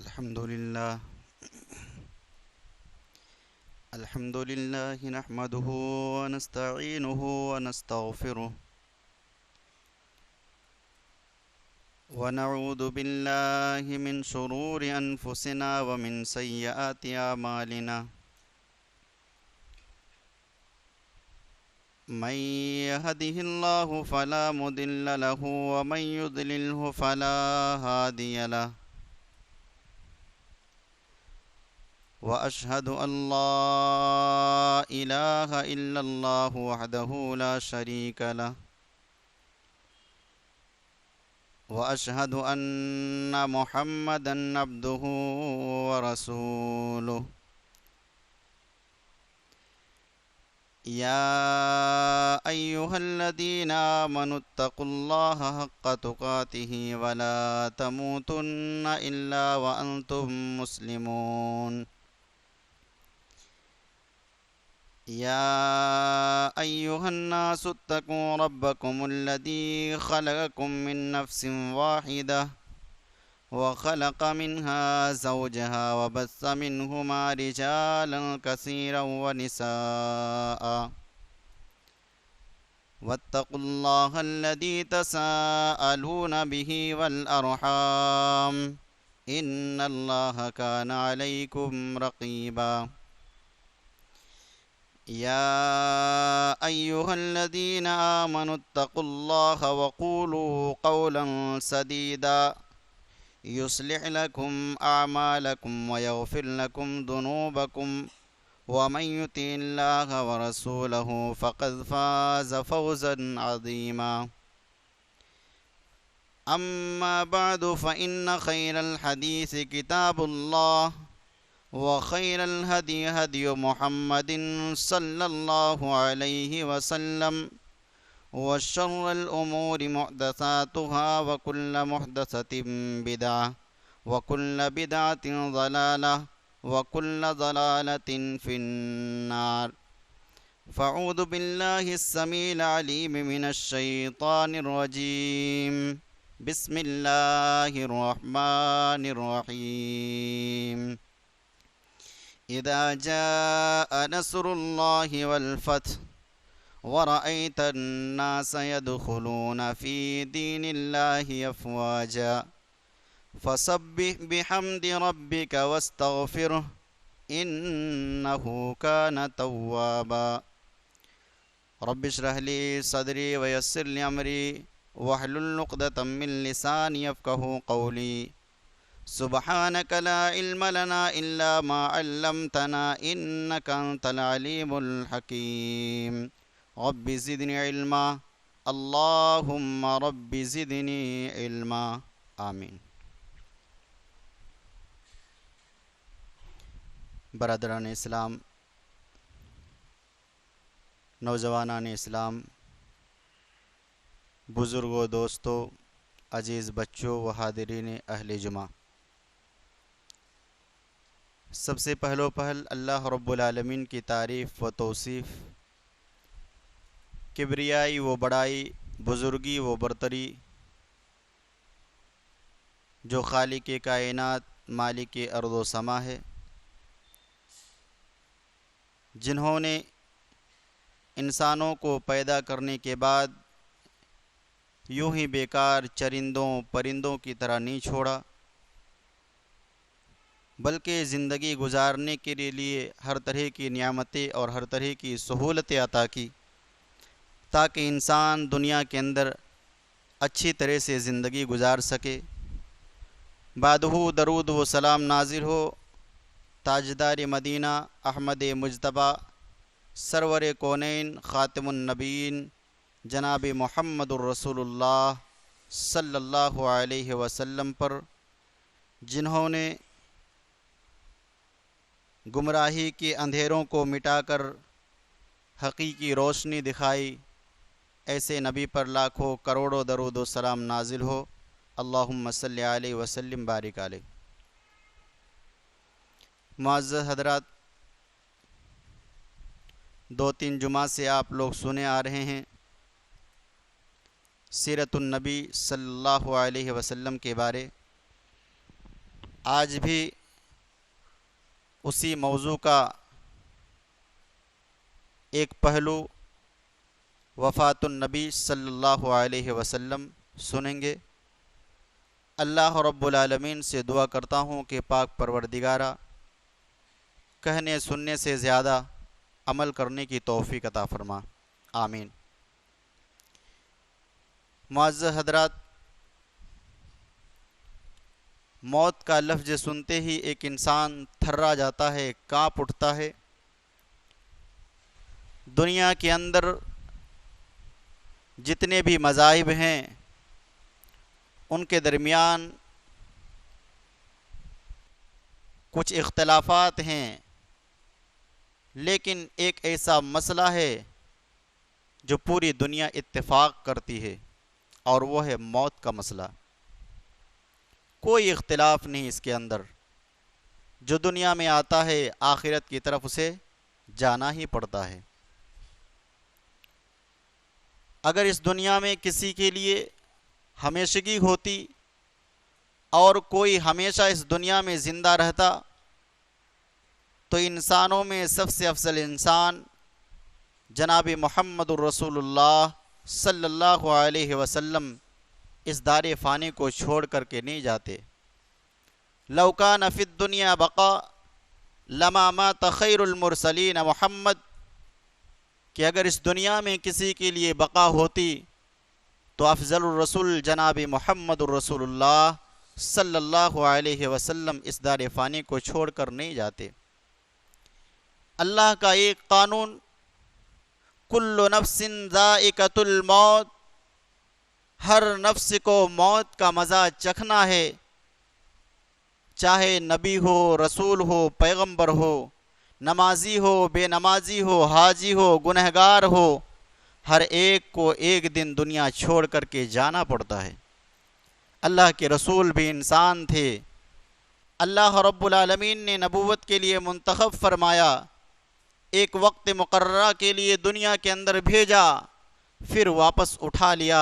الحمد لله الحمد لله نحمده ونستعينه ونستغفره ونعوذ بالله من شرور أنفسنا ومن سيئات أعمالنا من يهده الله فلا مضل له ومن يضلله فلا هادي له وأشهد أن لا إله إلا الله وحده لا شريك له وأشهد أن محمدا عبده ورسوله يا أيها الذين آمنوا اتقوا الله حق تقاته ولا تموتن إلا وأنتم مسلمون يا أيها الناس اتقوا ربكم الذي خلقكم من نفس واحدة وخلق منها زوجها وبث منهما رجالا كثيرا ونساء واتقوا الله الذي تساءلون به والأرحام إن الله كان عليكم رقيبا يا أيها الذين آمنوا اتقوا الله وقولوا قولا سديدا يصلح لكم أعمالكم ويغفر لكم ذنوبكم ومن يطع الله ورسوله فقد فاز فوزا عظيما أما بعد فإن خير الحديث كتاب الله وخير الهدي هدي محمد صلى الله عليه وسلم وشر الأمور محدثاتها وكل محدثة بدعة وكل بدعة ضلالة وكل ضلالة في النار فأعوذ بالله السميع العليم من الشيطان الرجيم بسم الله الرحمن الرحيم إذا جاء نصر الله والفتح ورأيت الناس يدخلون في دين الله أفواجا فسبح بحمد ربك واستغفره إنه كان توابا رب اشرح لي صدري ويسر لي أمري واحلل عقدة من لساني يفقهوا قولي سبحانك لا علم لنا إلا ما علمتنا إنك أنت العليم الحكيم رب زدني علما اللهم رب زدني علما آمین۔ برادران اسلام، نوجوانان اسلام، بزرگوں، دوستوں، عزیز بچوں و حاضرین اہل جمعہ، سب سے پہلو پہل اللہ رب العالمین کی تعریف و توصیف، کبریائی و بڑائی، بزرگی و برتری، جو خالق کائنات، مالک ارض و سما ہے، جنہوں نے انسانوں کو پیدا کرنے کے بعد یوں ہی بیکار چرندوں پرندوں کی طرح نہیں چھوڑا، بلکہ زندگی گزارنے کے لیے ہر طرح کی نعمتیں اور ہر طرح کی سہولتیں عطا کی، تاکہ انسان دنیا کے اندر اچھی طرح سے زندگی گزار سکے۔ بعدہ درود و سلام نازل ہو تاجدار مدینہ احمد مجتبیٰ سرور کونین خاتم النبیین جناب محمد الرسول اللہ صلی اللہ علیہ وسلم پر، جنہوں نے گمراہی کے اندھیروں کو مٹا کر حقیقی روشنی دکھائی۔ ایسے نبی پر لاکھوں کروڑوں درود و سلام نازل ہو، اللہم صلی علیہ وسلم بارک علیہ۔ معزز حضرات، 2-3 جمعہ سے آپ لوگ سنے آ رہے ہیں سیرت النبی صلی اللہ علیہ وسلم کے بارے، آج بھی اسی موضوع کا ایک پہلو وفات النبی صلی اللہ علیہ وسلم سنیں گے۔ اللہ رب العالمین سے دعا کرتا ہوں کہ پاک پروردگارہ کہنے سننے سے زیادہ عمل کرنے کی توفیق عطا فرما، آمین۔ معزز حضرات، موت کا لفظ سنتے ہی ایک انسان تھرا جاتا ہے، کانپ اٹھتا ہے۔ دنیا کے اندر جتنے بھی مذاہب ہیں ان کے درمیان کچھ اختلافات ہیں، لیکن ایک ایسا مسئلہ ہے جو پوری دنیا اتفاق کرتی ہے، اور وہ ہے موت کا مسئلہ۔ کوئی اختلاف نہیں اس کے اندر۔ جو دنیا میں آتا ہے آخرت کی طرف اسے جانا ہی پڑتا ہے۔ اگر اس دنیا میں کسی کے لیے ہمیشگی ہوتی اور کوئی ہمیشہ اس دنیا میں زندہ رہتا تو انسانوں میں سب سے افضل انسان جناب محمد الرسول اللہ صلی اللہ علیہ وسلم اس دار فانی کو چھوڑ کر کے نہیں جاتے۔ لو کان فی الدنیا بقا لما مات خیر المرسلین محمد، کہ اگر اس دنیا میں کسی کے لیے بقا ہوتی تو افضل الرسول جناب محمد الرسول اللہ صلی اللہ علیہ وسلم اس دار فانی کو چھوڑ کر نہیں جاتے۔ اللہ کا ایک قانون، کل نفس ذائقۃ الموت، ہر نفس کو موت کا مزہ چکھنا ہے، چاہے نبی ہو، رسول ہو، پیغمبر ہو، نمازی ہو، بے نمازی ہو، حاجی ہو، گنہگار ہو، ہر ایک کو ایک دن دنیا چھوڑ کر کے جانا پڑتا ہے۔ اللہ کے رسول بھی انسان تھے۔ اللہ رب العالمین نے نبوت کے لیے منتخب فرمایا، ایک وقت مقررہ کے لیے دنیا کے اندر بھیجا، پھر واپس اٹھا لیا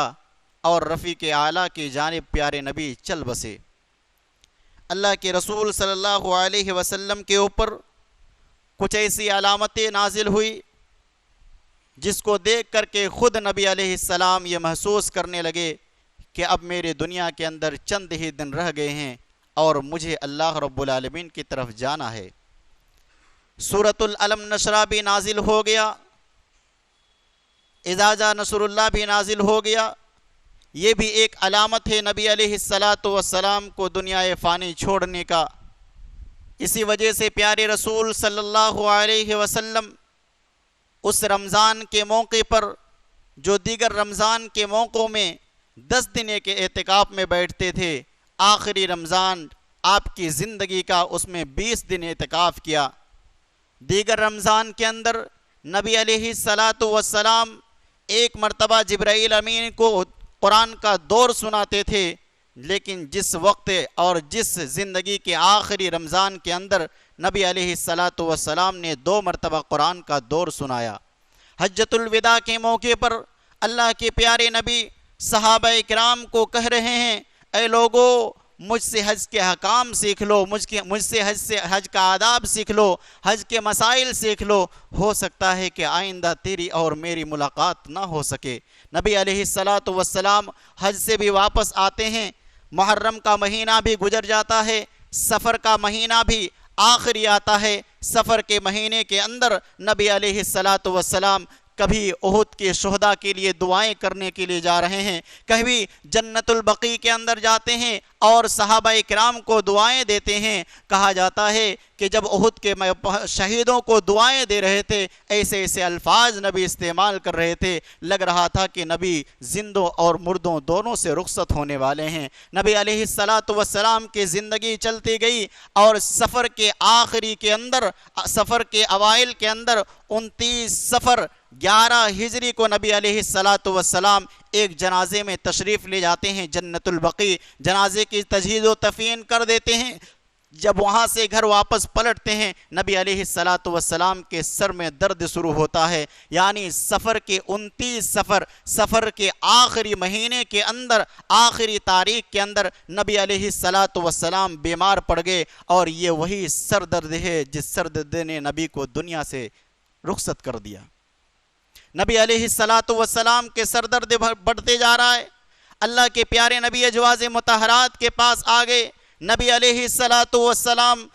اور رفیق اعلیٰ کی جانب پیارے نبی چل بسے۔ اللہ کے رسول صلی اللہ علیہ وسلم کے اوپر کچھ ایسی علامتیں نازل ہوئی جس کو دیکھ کر کے خود نبی علیہ السلام یہ محسوس کرنے لگے کہ اب میرے دنیا کے اندر چند ہی دن رہ گئے ہیں اور مجھے اللہ رب العالمین کی طرف جانا ہے۔ سورۃ العلم نشرہ بھی نازل ہو گیا، اذا جاء نصر اللہ بھی نازل ہو گیا۔ یہ بھی ایک علامت ہے نبی علیہ السلام کو دنیا فانی چھوڑنے کا۔ اسی وجہ سے پیارے رسول صلی اللہ علیہ وسلم اس رمضان کے موقع پر، جو دیگر رمضان کے موقعوں میں 10 دن کے اعتکاف میں بیٹھتے تھے، آخری رمضان آپ کی زندگی کا اس میں 20 دن اعتکاف کیا۔ دیگر رمضان کے اندر نبی علیہ السلام ایک مرتبہ جبرائیل امین کو قرآن کا دور سناتے تھے، لیکن جس وقت اور جس زندگی کے آخری رمضان کے اندر نبی علیہ السلام نے 2 مرتبہ قرآن کا دور سنایا۔ حجۃ الوداع کے موقع پر اللہ کے پیارے نبی صحابہ کرام کو کہہ رہے ہیں، اے لوگو مجھ سے حج کے حکام سیکھ لو، مجھ سے حج کا آداب سیکھ لو، حج کے مسائل سیکھ لو، ہو سکتا ہے کہ آئندہ تیری اور میری ملاقات نہ ہو سکے۔ نبی علیہ السلام حج سے بھی واپس آتے ہیں، محرم کا مہینہ بھی گزر جاتا ہے، سفر کا مہینہ بھی آخری آتا ہے۔ سفر کے مہینے کے اندر نبی علیہ السلام کبھی احد کے شہداء کے لیے دعائیں کرنے کے لیے جا رہے ہیں، کبھی جنت البقیع کے اندر جاتے ہیں اور صحابہ کرام کو دعائیں دیتے ہیں۔ کہا جاتا ہے کہ جب احد کے شہیدوں کو دعائیں دے رہے تھے، ایسے ایسے الفاظ نبی استعمال کر رہے تھے، لگ رہا تھا کہ نبی زندوں اور مردوں دونوں سے رخصت ہونے والے ہیں۔ نبی علیہ السلام کی زندگی چلتی گئی اور سفر کے آخری کے اندر، سفر کے اوائل کے اندر 29 صفر 11 ہجری کو نبی علیہ السلام ایک جنازے میں تشریف لے جاتے ہیں جنت البقیع، جنازے کی تجہیز و تفین کر دیتے ہیں۔ جب وہاں سے گھر واپس پلٹتے ہیں نبی علیہ الصلاۃ والسلام کے سر میں درد شروع ہوتا ہے، یعنی سفر کے 29 سفر کے آخری مہینے کے اندر، آخری تاریخ کے اندر نبی علیہ الصلاۃ والسلام بیمار پڑ گئے، اور یہ وہی سر درد ہے جس سر درد نے نبی کو دنیا سے رخصت کر دیا۔ نبی علیہ الصلاۃ والسلام کے سر درد بڑھتے جا رہا ہے، اللہ کے پیارے نبی ازواج مطہرات کے پاس آ گئے۔ نبی علیہ الصلاۃ والسلام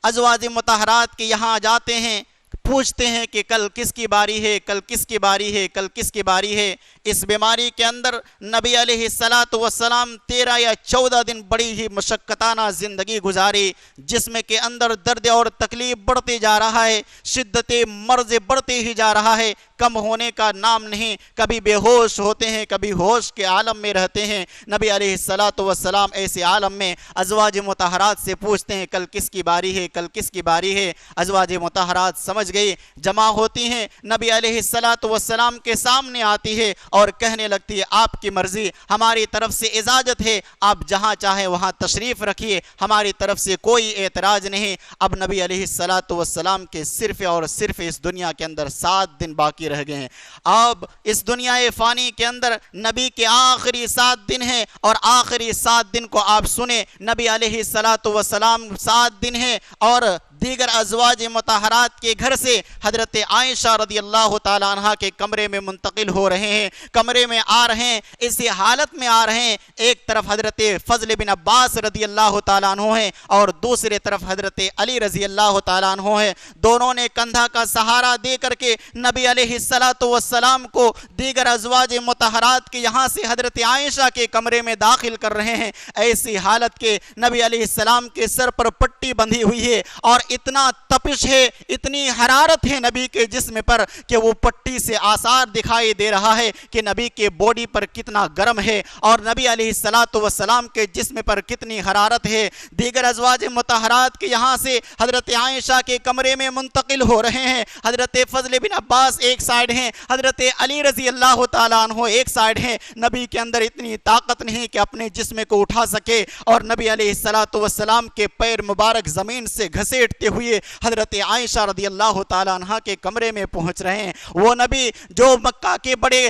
ازواج مطہرات کے یہاں جاتے ہیں، پوچھتے ہیں کہ کل کس کی باری ہے، کل کس کی باری ہے، کل کس کی باری ہے۔ اس بیماری کے اندر نبی علیہ الصلاۃ والسلام 13 یا 14 دن بڑی ہی مشقتانہ زندگی گزاری، جس میں کے اندر درد اور تکلیف بڑھتے جا رہا ہے، شدت مرض بڑھتے ہی جا رہا ہے، کم ہونے کا نام نہیں۔ کبھی بے ہوش ہوتے ہیں، کبھی ہوش کے عالم میں رہتے ہیں۔ نبی علیہ الصلاۃ والسلام ایسے عالم میں ازواج مطہرات سے پوچھتے ہیں کل کس کی باری ہے، کل کس کی باری ہے۔ ازواج مطہرات سمجھ گئی، جمع ہوتی ہیں، نبی علیہ الصلاۃ والسلام کے سامنے آتی ہے اور کہنے لگتی ہے آپ کی مرضی، ہماری طرف سے اجازت ہے، آپ جہاں چاہیں وہاں تشریف رکھیے، ہماری طرف سے کوئی اعتراض نہیں۔ اب نبی علیہ الصلاۃ والسلام کے صرف اور صرف اس دنیا کے اندر 7 دن باقی رہ گئے ہیں۔ اب اس دنیا فانی کے اندر نبی کے آخری 7 دن ہیں، اور آخری 7 دن کو آپ سنیں، نبی علیہ الصلاۃ والسلام 7 دن ہیں اور دیگر ازواج مطہرات کے گھر سے حضرت عائشہ رضی اللہ تعالیٰ عنہ کے کمرے میں منتقل ہو رہے ہیں، کمرے میں آ رہے ہیں، اسی حالت میں آ رہے ہیں، ایک طرف حضرت فضل بن عباس رضی اللہ تعالیٰ عنہ ہیں اور دوسرے طرف حضرت علی رضی اللہ تعالیٰ عنہ ہیں۔ دونوں نے کندھا کا سہارا دے کر کے نبی علیہ الصلاۃ والسلام کو دیگر ازواج مطہرات کے یہاں سے حضرت عائشہ کے کمرے میں داخل کر رہے ہیں۔ ایسی حالت کے نبی علیہ السلام کے سر پر پٹی بندھی ہوئی ہے، اور اتنا تپش ہے، اتنی حرارت ہے نبی کے جسم پر کہ وہ پٹی سے آثار دکھائی دے رہا ہے کہ نبی کے باڈی پر کتنا گرم ہے اور نبی علیہ الصلاۃ والسلام کے جسم پر کتنی حرارت ہے۔ دیگر ازواج مطہرات کے یہاں سے حضرت عائشہ کے کمرے میں منتقل ہو رہے ہیں، حضرت فضل بن عباس ایک سائیڈ ہیں، حضرت علی رضی اللہ تعالیٰ عنہ ایک سائیڈ ہیں۔ نبی کے اندر اتنی طاقت نہیں کہ اپنے جسم کو اٹھا سکے، اور نبی علیہ الصلاۃ والسلام کے پیر مبارک زمین سے گھسیٹتے ہوئے حضرت عائشہ رضی اللہ تعالیٰ عنہ کے کمرے میں پہنچ رہے ہیں۔ وہ نبی جو مکہ کے بڑے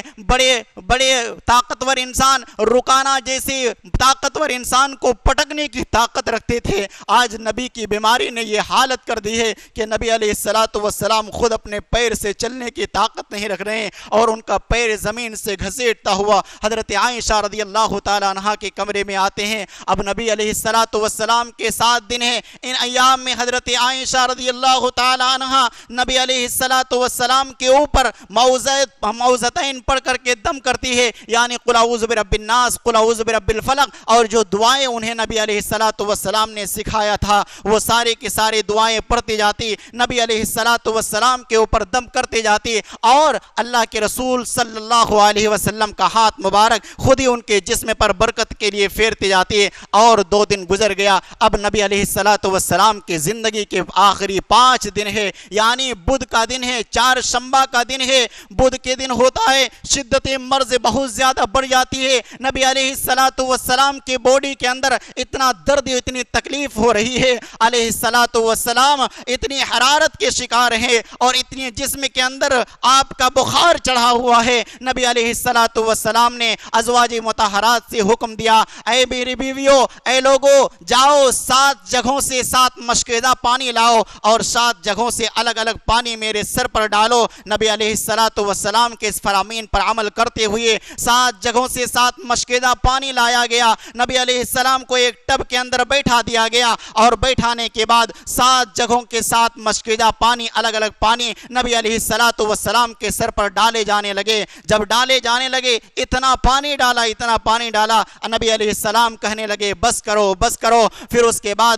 طاقتور انسان، رکانہ جیسے طاقتور انسان کو پٹکنے کی طاقت رکھتے تھے، آج نبی کی بیماری نے یہ حالت کر دی ہے کہ نبی علیہ الصلاۃ والسلام خود اپنے پیر سے چلنے کی طاقت نہیں رکھ رہے ہیں، اور ان کا پیر زمین سے گھسیٹتا ہوا حضرت عائشہ رضی اللہ تعالیٰ عنہ کے کمرے میں آتے ہیں۔ اب نبی علیہ الصلاۃ والسلام کے 7 دن ہیں، ان ایام میں حضرت عائشہ رضی اللہ تعالیٰ عنہ نبی علیہ الصلاۃ والسلام کے اوپر معوذتین پڑھ کر کے دم کرتی ہے، یعنی قل اعوذ برب الناس، قل اعوذ برب الفلق، اور جو دعائیں انہیں نبی علیہ الصلاۃ والسلام نے سکھایا تھا وہ سارے کی ساری دعائیں پڑھتی جاتی، نبی علیہ الصلاۃ والسلام کے اوپر دم کرتے جاتی، اور اللہ کے رسول صلی اللہ علیہ وسلم کا ہاتھ مبارک خود ہی ان کے جسم پر برکت کے لیے پھیرتے جاتی ہے۔ اور 2 دن گزر گیا، اب نبی علیہ الصلاۃ والسلام کی زندگی کے آخری 5 دن ہے، یعنی بدھ کا دن ہے، 4 شنبہ کا دن ہے، بدھ کے دن ہوتا ہے، شدت مرض بہت زیادہ بڑھ جاتی ہے، نبی علیہ الصلاۃ والسلام کے باڈی کے اندر اتنا درد، اتنی تکلیف ہو رہی ہے، علیہ الصلاۃ والسلام اتنی حرارت کے شکار ہیں، اور اتنی جسم کے اندر آپ کا بخار چڑھا ہوا ہے۔ نبی علیہ الصلاۃ والسلام نے ازواج مطہرات سے حکم دیا، اے میری بیویوں، اے لوگو، جاؤ 7 جگہوں سے 7 مشکیزہ پانی لاؤ، اور 7 جگہوں سے الگ الگ پانی میرے سر پر ڈالو۔ نبی علیہ الصلاۃ والسلام کے اس فرامین پر عمل کرتے ہوئے 7 جگہوں سے 7 مشکیزہ پانی لایا گیا، نبی علیہ السلام کو ایک ٹب کے اندر بیٹھا دیا گیا، اور بیٹھانے کے بعد 7 جگہوں کے 7 مشکیزہ پانی، الگ الگ پانی نبی علیہ الصلاۃ والسلام کے سر پر ڈالے جانے لگے۔ جب ڈالے جانے لگے، اتنا پانی ڈالا، نبی علیہ السلام کہنے لگے بس کرو بس کرو۔ پھر اس کے بعد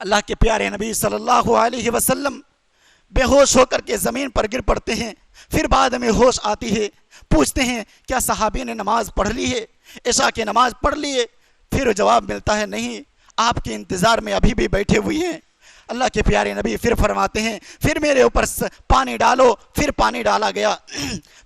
اللہ کے پیارے نبی صلی اللہ علیہ وسلم بے ہوش ہو کر کے زمین پر گر پڑتے ہیں، پھر بعد میں ہوش آتی ہے، پوچھتے ہیں کیا صحابی نے نماز پڑھ لی ہے، عشاء کی نماز پڑھ لی ہے؟ پھر جواب ملتا ہے نہیں، آپ کے انتظار میں ابھی بھی بیٹھے ہوئے ہیں۔ اللہ کے پیارے نبی پھر فرماتے ہیں پھر میرے اوپر پانی ڈالو، پھر پانی ڈالا گیا،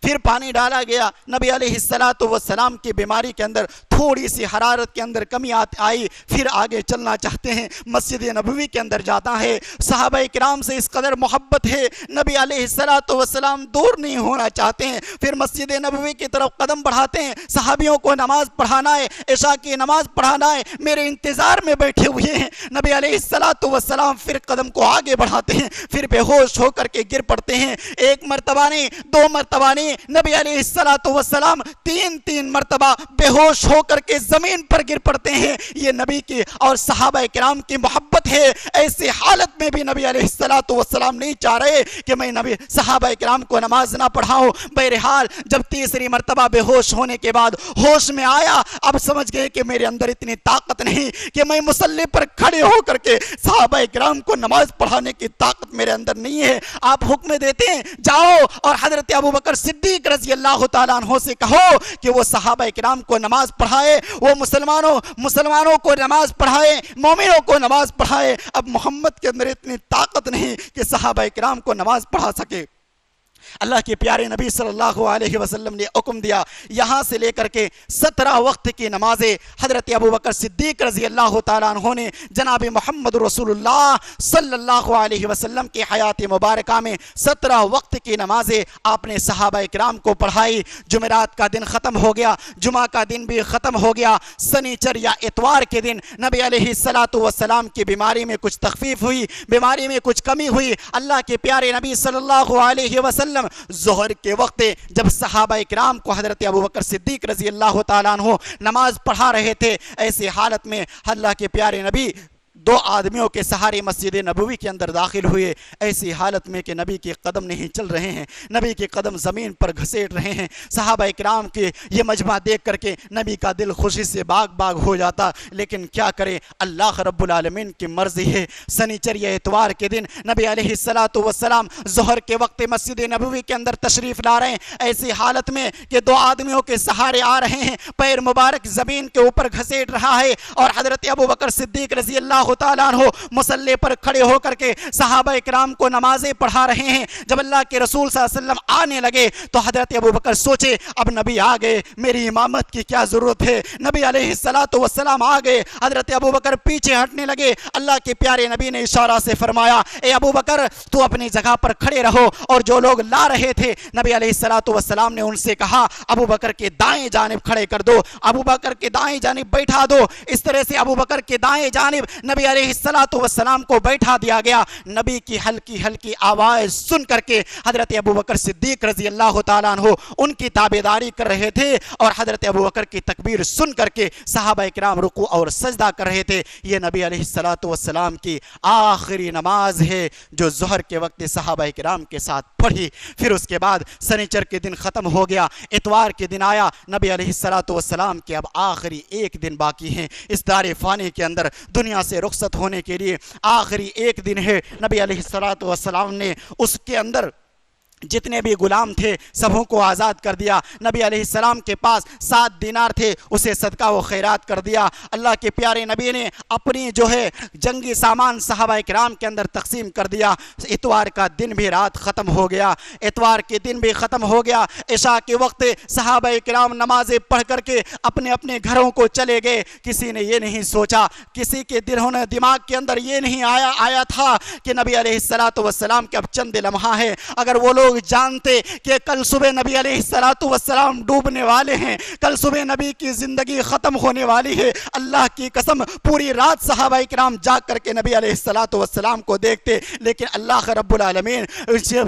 پھر پانی ڈالا گیا۔ نبی علیہ السلام کی بیماری کے اندر تھوڑی سی حرارت کے اندر کمی آئی، پھر آگے چلنا چاہتے ہیں، مسجد نبوی کے اندر جاتا ہے۔ صحابہ کرام سے اس قدر محبت ہے، نبی علیہ السلام دور نہیں ہونا چاہتے ہیں، پھر مسجد نبوی کی طرف قدم بڑھاتے ہیں۔ صحابیوں کو نماز پڑھانا ہے، عشاء کی نماز پڑھانا ہے، میرے انتظار میں بیٹھے ہوئے ہیں۔ نبی علیہ السلام پھر قدم کو آگے بڑھاتے ہیں، پھر بے ہوش ہو کر کے گر پڑتے ہیں۔ ایک مرتبہ نہیں، دو مرتبہ نہیں، نبی علیہ السلام تین مرتبہ بے ہوش ہو کر کے زمین پر گر پڑتے ہیں۔ یہ نبی کی اور صحابہ کرام کی محبت ہے۔ ایسی حالت میں بھی نبی علیہ السلام نہیں چاہ رہے کہ میں نبی صحابہ کرام کو نماز نہ پڑھاؤں۔ بہرحال جب تیسری مرتبہ بے ہوش ہونے کے بعد ہوش میں آیا، اب سمجھ گئے کہ میرے اندر اتنی طاقت نہیں کہ میں مصلی پر کھڑے ہو کر کے صحابہ کرام کو نماز پڑھانے کی طاقت میرے اندر نہیں ہے۔ آپ حکم دیتے ہیں جاؤ اور حضرت ابوبکر صدیق رضی اللہ تعالیٰ عنہ سے کہو کہ وہ صحابہ کرام کو نماز پڑھائے، وہ مسلمانوں کو نماز پڑھائے، مومنوں کو نماز پڑھائے۔ اب محمد کے اندر اتنی طاقت نہیں کہ صحابہ کرام کو نماز پڑھا سکے۔ اللہ کے پیارے نبی صلی اللہ علیہ وسلم نے حکم دیا یہاں سے لے کر کے 17 وقت کی نمازیں حضرت ابوبکر صدیق رضی اللہ تعالیٰ عنہ نے جناب محمد رسول اللہ صلی اللہ علیہ وسلم کی حیات مبارکہ میں 17 وقت کی نمازیں آپ نے صحابہ کرام کو پڑھائی۔ جمعرات کا دن ختم ہو گیا، جمعہ کا دن بھی ختم ہو گیا، سنیچر یا اتوار کے دن نبی علیہ السلام کی بیماری میں کچھ تخفیف ہوئی، بیماری میں کچھ کمی ہوئی۔ اللہ کے پیارے نبی صلی اللہ علیہ وسلم ظہر کے وقت جب صحابہ کرام کو حضرت ابوبکر صدیق رضی اللہ تعالیٰ عنہ نماز پڑھا رہے تھے، ایسی حالت میں اللہ کے پیارے نبی 2 آدمیوں کے سہارے مسجد نبوی کے اندر داخل ہوئے، ایسی حالت میں کہ نبی کے قدم نہیں چل رہے ہیں، نبی کے قدم زمین پر گھسیٹ رہے ہیں۔ صحابہ کرام کے یہ مجمع دیکھ کر کے نبی کا دل خوشی سے باغ ہو جاتا، لیکن کیا کرے، اللہ رب العالمین کی مرضی ہے۔ سنیچر یا اتوار کے دن نبی علیہ السلام ظہر کے وقت مسجد نبوی کے اندر تشریف لا رہے ہیں، ایسی حالت میں کہ 2 آدمیوں کے سہارے آ رہے ہیں، پیر مبارک زمین کے اوپر گھسیٹ رہا ہے، اور حضرت ابوبکر صدیق رضی اللہ تعالیٰ عنہ مصلی پر کھڑے ہو کر کے صحابہ کرام کو نمازیں پڑھا رہے ہیں۔ جب اللہ کے رسول صلی اللہ علیہ وسلم آنے لگے تو حضرت ابوبکر سوچے اب نبی آ گئے، میری امامت کی کیا ضرورت ہے۔ نبی علیہ السلام آ گئے، حضرت ابوبکر پیچھے ہٹنے لگے۔ اللہ کے پیارے نبی نے اشارہ سے فرمایا اے ابوبکر تو اپنی جگہ پر کھڑے رہو، اور جو لوگ لا رہے تھے نبی علیہ السلام نے ان سے کہا ابوبکر کے دائیں جانب کھڑے کر دو، ابوبکر کے دائیں جانب بیٹھا دو۔ اس طرح سے ابوبکر کے دائیں جانب نبی علیہ السلام کو بیٹھا دیا گیا۔ نبی کی ہلکی آواز سن کر کے حضرت ابوبکر صدیق رضی اللہ تعالیٰ عنہ ان کی تابعداری کر رہے تھے، اور حضرت ابوبکر کی تکبیر سن کر کے صحابہ کرام رکوع اور سجدہ کر رہے تھے۔ یہ نبی علیہ السلام کی آخری نماز ہے جو ظہر کے وقت صحابہ کرام کے ساتھ پڑھی۔ پھر اس کے بعد سنیچر کے دن ختم ہو گیا، اتوار کے دن آیا، نبی علیہ السلام کے اب آخری 1 دن باقی ہیں اس دار فانی کے اندر، دنیا سے رخصت ہونے کے لیے آخری 1 دن ہے۔ نبی علیہ السلام نے اس کے اندر جتنے بھی غلام تھے سبوں کو آزاد کر دیا۔ نبی علیہ السلام کے پاس 7 دینار تھے، اسے صدقہ و خیرات کر دیا۔ اللہ کے پیارے نبی نے اپنی جنگی سامان صحابہ کرام کے اندر تقسیم کر دیا۔ اتوار کا دن بھی رات ختم ہو گیا، اتوار کے دن بھی ختم ہو گیا۔ عشاء کے وقت صحابہ کرام نمازیں پڑھ کر کے اپنے اپنے گھروں کو چلے گئے۔ کسی نے یہ نہیں سوچا، کسی کے دماغ کے اندر یہ نہیں آیا تھا کہ نبی علیہ السلام کے اب چند لمحہ ہے، اگر وہ لوگ جانتے کہ کل صبح نبی علیہ السلام ڈوبنے والے ہیں، کل صبح نبی کی زندگی ختم ہونے والی ہے، اللہ کی قسم پوری رات صحابہ کرام جاگ کر کے نبی علیہ السلام کو دیکھتے۔ لیکن اللہ رب العالمین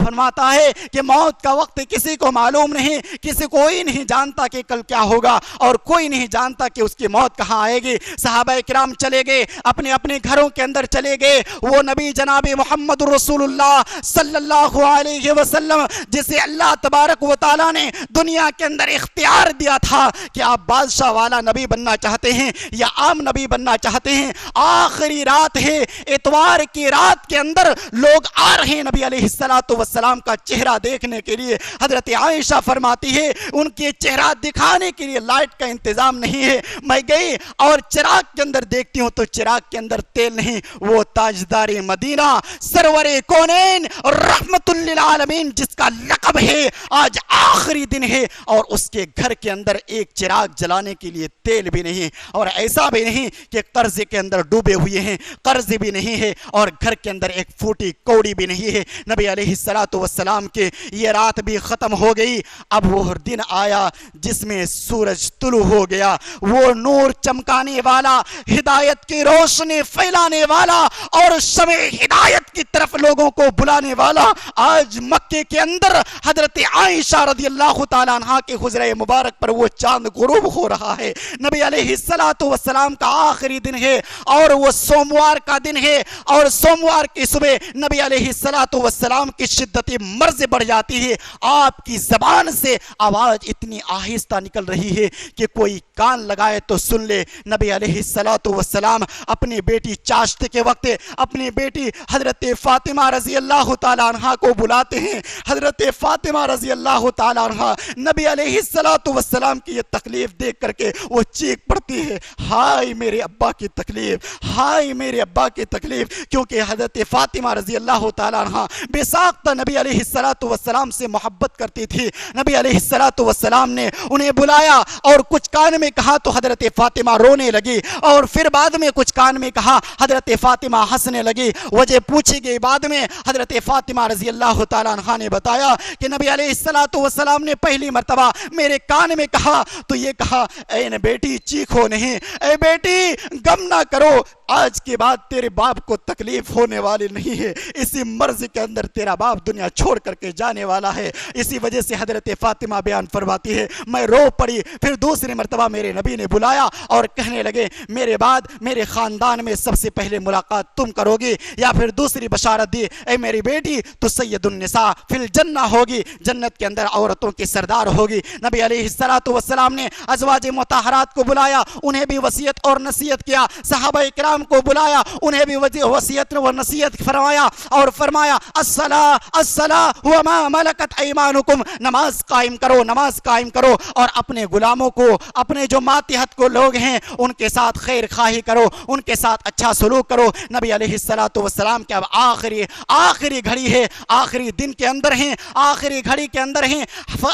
فرماتا ہے کہ موت کا وقت کسی کو معلوم نہیں، کوئی نہیں جانتا کہ کل کیا ہوگا، اور کوئی نہیں جانتا کہ اس کی موت کہاں آئے گی۔ صحابہ کرام چلے گئے، اپنے اپنے گھروں کے اندر چلے گئے۔ وہ نبی جناب محمد رسول اللہ صلی اللہ علیہ وسلم وسلم جسے اللہ تبارک و تعالیٰ نے دنیا کے اندر اختیار دیا تھا کہ آپ بادشاہ والا نبی بننا چاہتے ہیں یا عام نبی بننا چاہتے ہیں، آخری رات ہے، اتوار کی رات کے اندر لوگ آ رہے ہیں نبی علیہ السلام کا چہرہ دیکھنے کے لیے۔ حضرت عائشہ فرماتی ہے ان کے چہرہ دکھانے کے لیے لائٹ کا انتظام نہیں ہے، میں گئی اور چراغ کے اندر دیکھتی ہوں تو چراغ کے اندر تیل نہیں، وہ تاجدار مدینہ سرور کونین رحمت للعالمین جس کا لقب ہے، آج آخری دن ہے اور اس کے گھر کے اندر ایک چراغ جلانے کے لیے تیل بھی نہیں، اور ایسا بھی نہیں کہ قرض کے اندر ڈوبے ہوئے ہیں، قرض بھی نہیں ہے اور گھر کے اندر ایک پھوٹی کوڑی بھی نہیں ہے۔ نبی علیہ السلام کے یہ رات بھی ختم ہو گئی، اب وہ دن آیا جس میں سورج طلوع ہو گیا، وہ نور چمکانے والا، ہدایت کی روشنی پھیلانے والا اور شمع ہدایت کی طرف لوگوں کو بلانے والا آج مکے کے اندر حضرت عائشہ رضی اللہ تعالیٰ عنہ کے حجرہ مبارک پر وہ چاند غروب ہو رہا ہے۔ نبی علیہ السلام کا آخری دن ہے اور وہ سوموار کا دن ہے، اور سوموار کی صبح نبی علیہ السلام کی شدت مرض بڑھ جاتی ہے، آپ کی زبان سے آواز اتنی آہستہ نکل رہی ہے کہ کوئی کان لگائے تو سن لے۔ نبی علیہ السلام اپنی بیٹی چاشت کے وقت اپنی بیٹی حضرت فاطمہ رضی اللہ تعالیٰ عنہ کو بلاتے ہیں۔ حضرت فاطمہ رضی اللہ تعالیٰ عنہ نبی علیہ السلام کی یہ تکلیف دیکھ کر کے وہ چیخ پڑتی ہے، ہائے میرے ابا کی تکلیف، ہائے میرے ابا کی تکلیف، کیونکہ حضرت فاطمہ رضی اللہ تعالیٰ عنہ بے ساختہ نبی علیہ السلام سے محبت کرتی تھی۔ نبی علیہ السلام نے انہیں بلایا اور کچھ کان میں کہا تو حضرت فاطمہ رونے لگی، اور پھر بعد میں کچھ کان میں کہا، حضرت فاطمہ ہنسنے لگی۔ وجہ پوچھی گئی بعد میں، حضرت فاطمہ رضی اللہ تعالیٰ عنہ نے بتایا کہ نبی علیہ السلام نے پہلی مرتبہ میرے کان میں کہا تو یہ کہا، اے بیٹی چیخو نہیں، اے بیٹی غم نہ کرو، آج کے بعد تیرے باپ کو تکلیف ہونے والی نہیں ہے، اسی مرض کے اندر تیرا باپ دنیا چھوڑ کر کے جانے والا ہے۔ اسی وجہ سے حضرت فاطمہ بیان فرماتی ہے میں رو پڑی، پھر دوسری مرتبہ میرے نبی نے بلایا اور کہنے لگے میرے بعد میرے خاندان میں سب سے پہلے ملاقات تم کرو گی، یا پھر دوسری بشارت دی، اے میری بیٹی تو سید النساء فی الجنہ ہوگی، جنت کے اندر عورتوں کی سردار ہوگی۔ نبی علیہ السلام نے ازواج مطہرات کو بلایا، انہیں بھی وصیت اور نصیحت کیا، صحابہ کرام کو بلایا، انہیں بھی وصیت اور نصیحت فرمایا اور فرمایا الصلاۃ وما ملکت ایمانکم، نماز قائم کرو، نماز قائم کرو، اور اپنے غلاموں کو، اپنے جو ماتحت کو لوگ ہیں ان کے ساتھ خیر خواہی کرو، ان کے ساتھ اچھا سلوک کرو۔ نبی علیہ السلام کے اب آخری گھڑی ہے، آخری دن کے اندر ہیں، آخری گھڑی کے اندر ہیں۔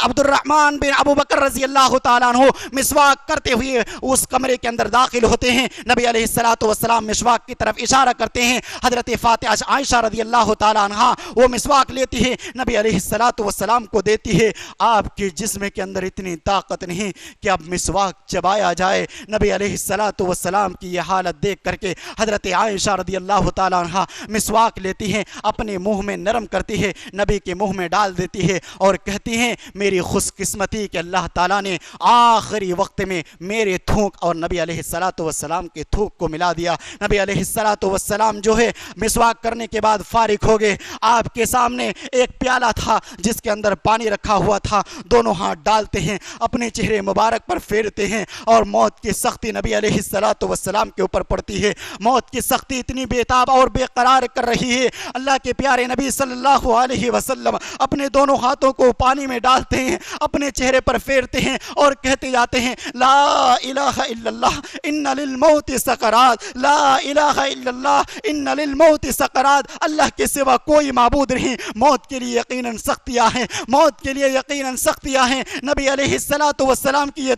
عبد الرحمن بن ابو بکر رضی اللہ تعالیٰ عنہ مسواک کرتے ہوئے اس کمرے کے اندر داخل ہوتے ہیں، نبی علیہ السلام مسواک کی طرف اشارہ کرتے ہیں، حضرت فاطمہ عائشہ رضی اللہ تعالیٰ عنہ وہ مسواک لیتی ہے، نبی علیہ السلام کو دیتی ہے۔ آپ کے جسم کے اندر اتنی طاقت نہیں کہ اب مسواک چبایا جائے۔ نبی علیہ السلام کی یہ حالت دیکھ کر کے حضرت عائشہ رضی اللہ تعالیٰ عنہ مسواک لیتی ہیں، اپنے منہ میں نرم کرتی ہے، نبی کے منہ میں ڈال دیتی ہے اور کہتی ہیں میری خوش قسمتی کہ اللہ تعالیٰ نے آخری وقت میں میرے تھوک اور نبی علیہ السلام کے تھوک کو ملا دیا۔ نبی علیہ السلام جو ہے مسواک کرنے کے بعد فارغ ہو گئے، آپ کے سامنے ایک پیالہ تھا جس کے اندر پانی رکھا ہوا تھا، دونوں ہاتھ ڈالتے ہیں، اپنے چہرے مبارک پر پھیرتے ہیں، اور موت کی سختی نبی علیہ السلام کے اوپر پڑتی ہے۔ موت کی سختی اتنی بے تاب اور بے قرار کر رہی ہے، اللہ کے پیارے نبی صلی اللہ علیہ وسلم اپنے دونوں ہاتھوں کو پانی میں ڈالتے ہیں، اپنے چہرے پر پھیرتے ہیں اور کہتے جاتے ہیں لا الہ الا اللہ ان للموت سکرات، لا الہ الا اللہ ان للموت سکرات، اللہ کے سوا کوئی معبود نہیں، موت کے لیے یقیناً سختیاں ہیں، موت کے لیے یقیناً سختیاں ہیں۔ نبی علیہ السلام کی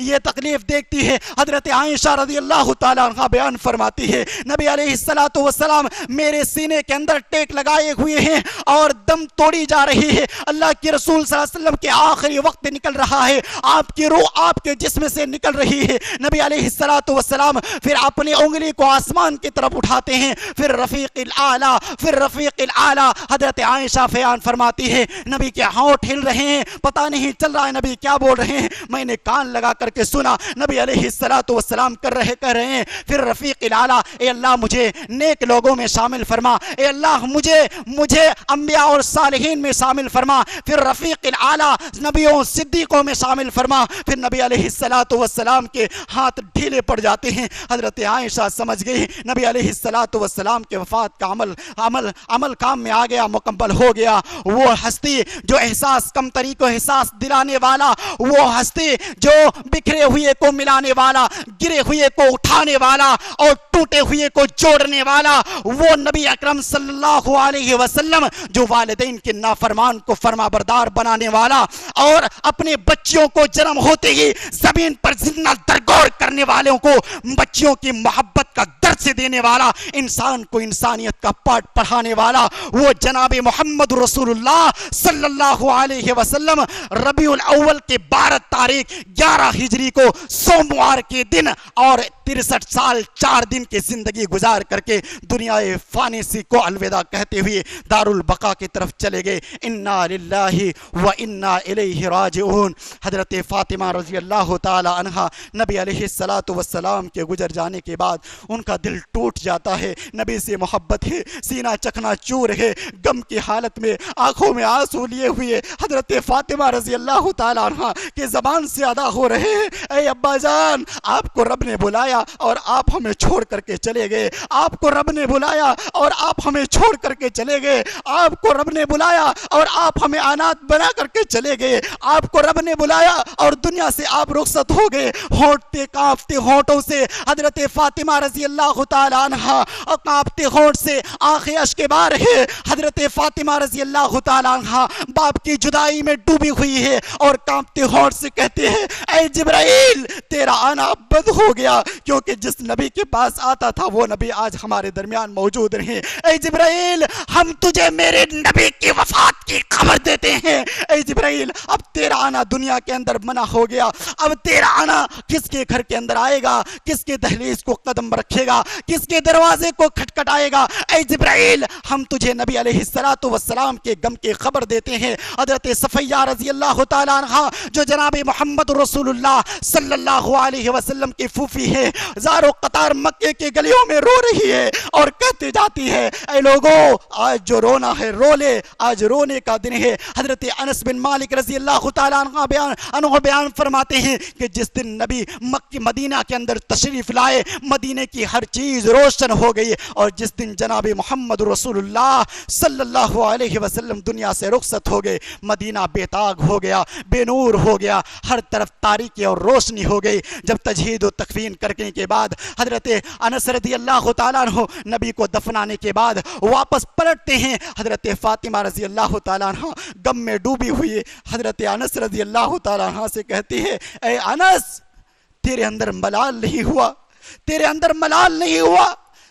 یہ تکلیف دیکھتی ہے حضرت عائشہ رضی اللہ تعالیٰ عنہ بیان فرماتی ہے نبی علیہ السلام میرے سینے کے اندر ٹیک لگائے ہوئے ہیں اور دم توڑی جا رہی ہے، اللہ کے رسول صلی اللہ علیہ وسلم کے آخری وقت نکل رہا ہے، آپ کی روح آپ کے جسم سے نکل رہی ہے۔ نبی علیہ السلام پھر اپنی انگلی کو آسمان کی طرف اٹھاتے ہیں، پھر رفیق الاعلیٰ، پھر رفیق الاعلیٰ۔ حضرت عائشہ بیان فرماتی ہے نبی کے ہونٹ ہل رہے ہیں، پتہ نہیں چل رہا ہے نبی کیا بول رہے ہیں، میں نے کان لگا کر کے سنا، نبی علیہ السلام کر رہے ہیں پھر رفیق الاعلیٰ، اے اللہ مجھے نیک لوگوں میں شامل فرما، اے اللہ مجھے انبیاء اور صالحین میں شامل فرما، پھر رفیق الاعلیٰ نبیوں صدیقوں میں شامل فرما۔ پھر نبی علیہ السلام کے ہاتھ ڈھیلے پڑ جاتے ہیں۔ حضرت عائشہ سمجھ گئی نبی علیہ السلام کے وفات کا عمل کام میں آ گیا، مکمل ہو گیا۔ وہ ہستی جو احساس کمتری کو احساس دلانے والا، وہ ہستی جو بکھرے ہوئے کو ملانے والا، گرے ہوئے کو اٹھانے والا اور ٹوٹے ہوئے کو جوڑنے والا، وہ نبی اکرم صلی اللہ علیہ وسلم جو والدین کے نافرمان کو فرما بردار بنانے والا اور اپنے بچیوں کو جنم ہوتے ہی زمین پر زندہ درگور کرنے والوں کو بچیوں کی محبت کا درس دینے والا، انسان کو انسانیت کا پاٹ پڑھانے والا، وہ جناب محمد رسول اللہ صلی اللہ علیہ وسلم ربیع الاول کے 12 تاریخ 11 ہجری کو سوموار کے دن اور 63 سال 4 دن کی زندگی گزار کر کے دنیا فانیسی کو الوداع کہتے ہوئے دار البقاء کی طرف چلے گئے۔ انا للہ و انا الیہ راجعون۔ حضرت فاطمہ رضی اللہ تعالی عنہ نبی علیہ السلام کے گزر جانے کے بعد ان کا دل ٹوٹ جاتا ہے، نبی سے محبت ہے، سینہ چکنا چور ہے، غم کی حالت میں آنکھوں میں آنسو لیے ہوئے حضرت فاطمہ رضی اللہ تعالی عنہ کے زبان سے ادا ہو رہے ہیں، اے ابا جان آپ کو رب نے بلایا اور آپ ہمیں چھوڑ کر کے چلے گئے، آپ کو رب نے بلایا اور آپ ہمیں چھوڑ کر کے چلے گئے، آپ کو رب نے بلایا اور آپ ہمیں انات بنا کر کے چلے گئے، آپ کو رب نے بلایا اور دنیا سے آپ رخصت ہو گئے۔ ہونٹتے کانپتے ہونٹوں سے حضرت فاطمہ رضی اللہ تعالی عنہ اور کانپتے ہونٹ سے آنکھیں اشک بار ہے، حضرت فاطمہ رضی اللہ تعالی عنہ باپ کی جدائی میں ڈوبی ہوئی ہے اور کانپتے ہونٹ سے کہتے ہیں اے جبرائیل تیرا آنا بند ہو گیا، کیونکہ جس نبی کے پاس آتا تھا وہ نبی آج ہمارے درمیان موجود نہیں۔ اے جبرائیل ہم تجھے میرے نبی کی وفات کی خبر دیتے ہیں، اے جبرائیل اب تیرا آنا دنیا کے اندر منع ہو گیا، اب تیرا آنا کس کے گھر کے اندر آئے گا، کس کے دہلیز کو قدم رکھے گا، کس کے دروازے کو کھٹکھٹائے گا۔ اے جبرائیل ہم تجھے نبی علیہ السلام کے غم کی خبر دیتے ہیں۔ حضرت صفیہ رضی اللہ تعالی عنہ جو جناب محمد رسول اللہ صلی اللہ علیہ وسلم کی پھوپھی ہے، زارو قطار مکے کے گلیوں میں رو رہی ہے اور کہتے جاتی ہے اے لوگوں آج جو رونا ہے رو لے، آج رونے کا دن ہے۔ حضرت انس بن مالک رضی اللہ تعالی عنہ بیان فرماتے ہیں کہ جس دن نبی مدینہ کے اندر تشریف لائے مدینے کی ہر چیز روشن ہو گئی، اور جس دن جناب محمد رسول اللہ صلی اللہ علیہ وسلم دنیا سے رخصت ہو گئے مدینہ بے داغ ہو گیا، بے نور ہو گیا، ہر طرف تاریکی اور روشنی ہو گئی۔ جب تجہید و تکفین کرنے کے بعد حضرت انس رضی اللہ تعالیٰ عنہ نبی کو دفنانے کے بعد واپس پلٹتے ہیں، حضرت فاطمہ رضی اللہ تعالیٰ عنہ غم میں ڈوبی ہوئی حضرت انس رضی اللہ تعالیٰ عنہ سے کہتی ہے اے انس تیرے اندر ملال نہیں ہوا، تیرے اندر ملال نہیں ہوا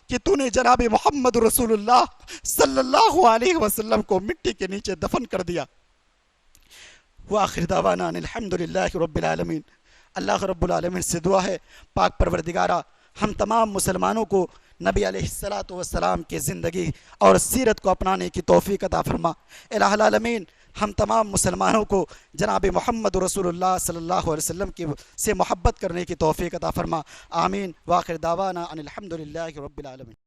کہ تو نے جناب محمد رسول اللہ صلی اللہ علیہ وسلم کو مٹی کے نیچے دفن کر دیا۔ وآخر دعوانا الحمدللہ رب العالمین۔ اللہ رب العالمین سے دعا ہے پاک پروردگارہ ہم تمام مسلمانوں کو نبی علیہ السلام کی زندگی اور سیرت کو اپنانے کی توفیق عطا فرما۔ الہ العالمین ہم تمام مسلمانوں کو جناب محمد رسول اللہ صلی اللہ علیہ وسلم سے محبت کرنے کی توفیق عطا فرما۔ آمین۔ وآخر دعوانا ان الحمدللہ رب العالمین۔